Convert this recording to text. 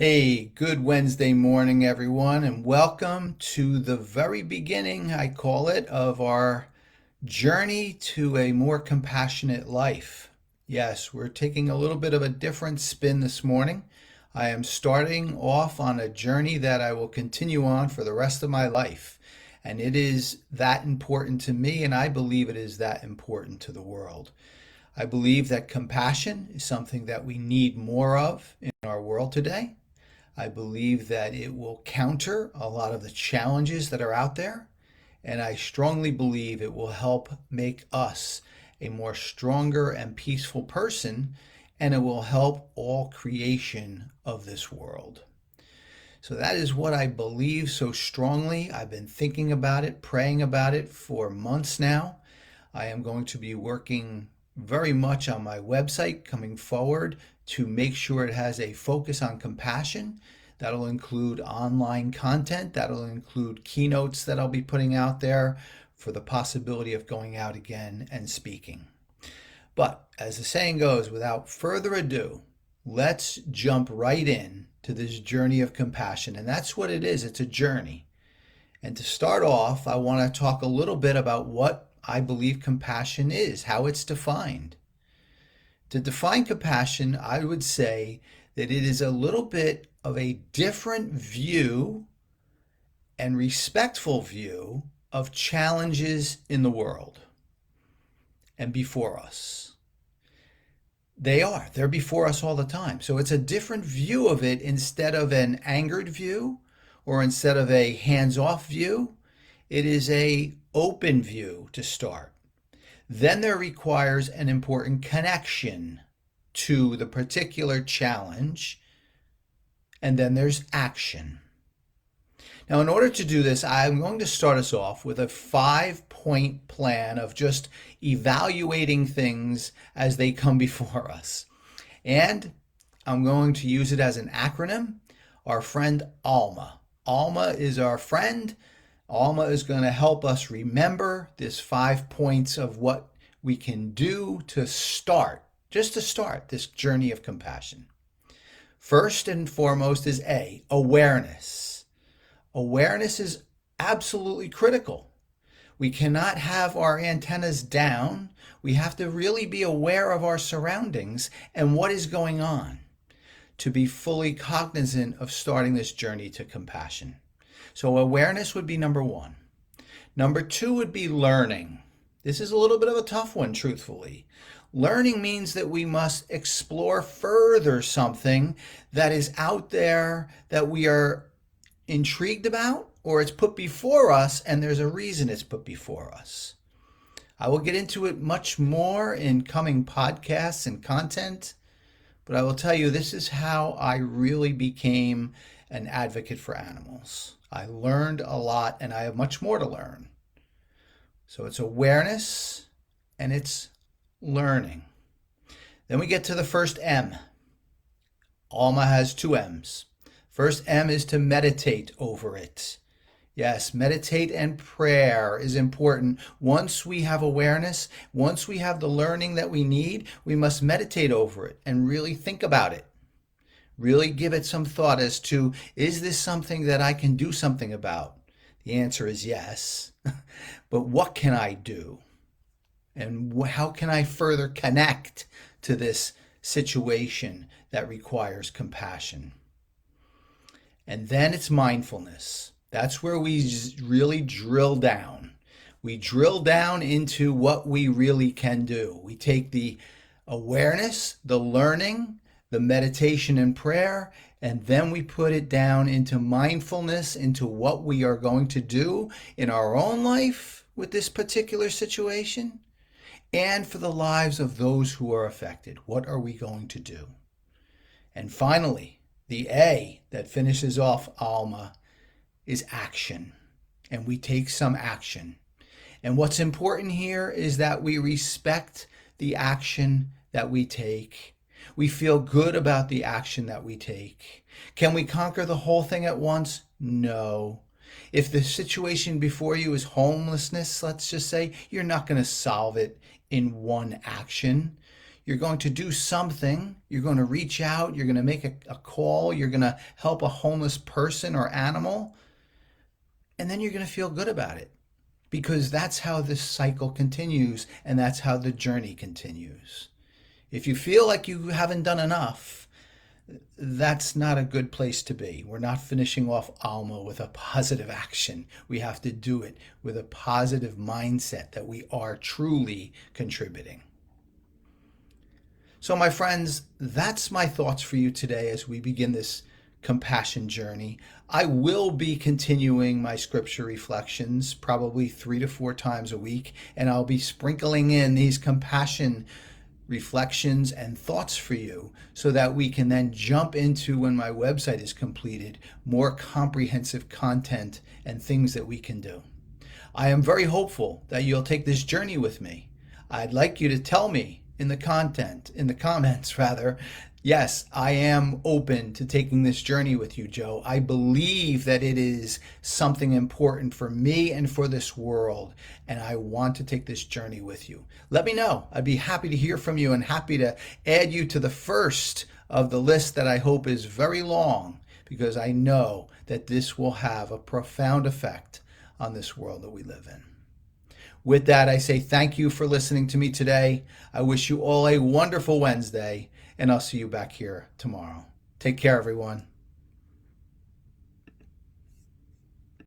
Hey, good Wednesday morning, everyone, and welcome to the very beginning, I call it, of our journey to a more compassionate life. Yes, we're taking a little bit of a different spin this morning. I am starting off on a journey that I will continue on for the rest of my life. And it is that important to me, and I believe it is that important to the world. I believe that compassion is something that we need more of in our world today. I believe that it will counter a lot of the challenges that are out there. And I strongly believe it will help make us a more stronger and peaceful person. And it will help all creation of this world. So that is what I believe so strongly. I've been thinking about it, praying about it for months now. I am going to be working very much on my website coming forward to make sure it has a focus on compassion. That'll include online content, that'll include keynotes that I'll be putting out there for the possibility of going out again and speaking. But as the saying goes, without further ado, let's jump right in to this journey of compassion. And that's what it is, it's a journey. And to start off, I want to talk a little bit about what I believe compassion is, how it's defined. To define compassion, I would say that it is a little bit of a different view and respectful view of challenges in the world and before us. They're before us all the time. So it's a different view of it instead of an angered view or instead of a hands-off view. It is a open view to start. Then there requires an important connection to the particular challenge, and then there's action. Now, in order to do this, I'm going to start us off with a 5-point plan of just evaluating things as they come before us. And I'm going to use it as an acronym, our friend ALMMA. ALMMA is our friend. ALMMA is going to help us remember this 5 points of what we can do to start, just to start this journey of compassion. First and foremost is A, awareness. Awareness is absolutely critical. We cannot have our antennas down. We have to really be aware of our surroundings and what is going on to be fully cognizant of starting this journey to compassion. So awareness would be number one. Number two would be learning. This is a little bit of a tough one, truthfully. Learning means that we must explore further something that is out there that we are intrigued about, or it's put before us and there's a reason it's put before us. I will get into it much more in coming podcasts and content, but I will tell you this is how I really became an advocate for animals. I learned a lot and I have much more to learn. So it's awareness and it's learning. Then we get to the first M. ALMMA has 2 M's. First M is to meditate over it. Yes, meditate and prayer is important. Once we have awareness, once we have the learning that we need, we must meditate over it and really think about it. Really give it some thought as to, is this something that I can do something about? The answer is yes. But what can I do? And how can I further connect to this situation that requires compassion? And then it's mindfulness. That's where we really drill down. We drill down into what we really can do. We take the awareness, the learning, the meditation and prayer, and then we put it down into mindfulness, into what we are going to do in our own life with this particular situation and for the lives of those who are affected. What are we going to do? And finally, the A that finishes off ALMMA is action, and we take some action. And what's important here is that we respect the action that we take. We feel good about the action that we take. Can we conquer the whole thing at once? No. If the situation before you is homelessness, let's just say, you're not going to solve it in one action. You're going to do something. You're going to reach out. You're going to make a call. You're going to help a homeless person or animal. And then you're going to feel good about it because that's how this cycle continues and that's how the journey continues. If you feel like you haven't done enough, that's not a good place to be. We're not finishing off ALMMA with a positive action. We have to do it with a positive mindset that we are truly contributing. So, my friends, that's my thoughts for you today as we begin this compassion journey. I will be continuing my scripture reflections probably 3 to 4 times a week, and I'll be sprinkling in these compassion reflections and thoughts for you so that we can then jump into, when my website is completed, more comprehensive content and things that we can do. I am very hopeful that you'll take this journey with me. I'd like you to tell me in the comments, yes, I am open to taking this journey with you, Joe. I believe that it is something important for me and for this world, and I want to take this journey with you. Let me know. I'd be happy to hear from you and happy to add you to the first of the list that I hope is very long, because I know that this will have a profound effect on this world that we live in. With that, I say thank you for listening to me today. I wish you all a wonderful Wednesday, and I'll see you back here tomorrow. Take care, everyone.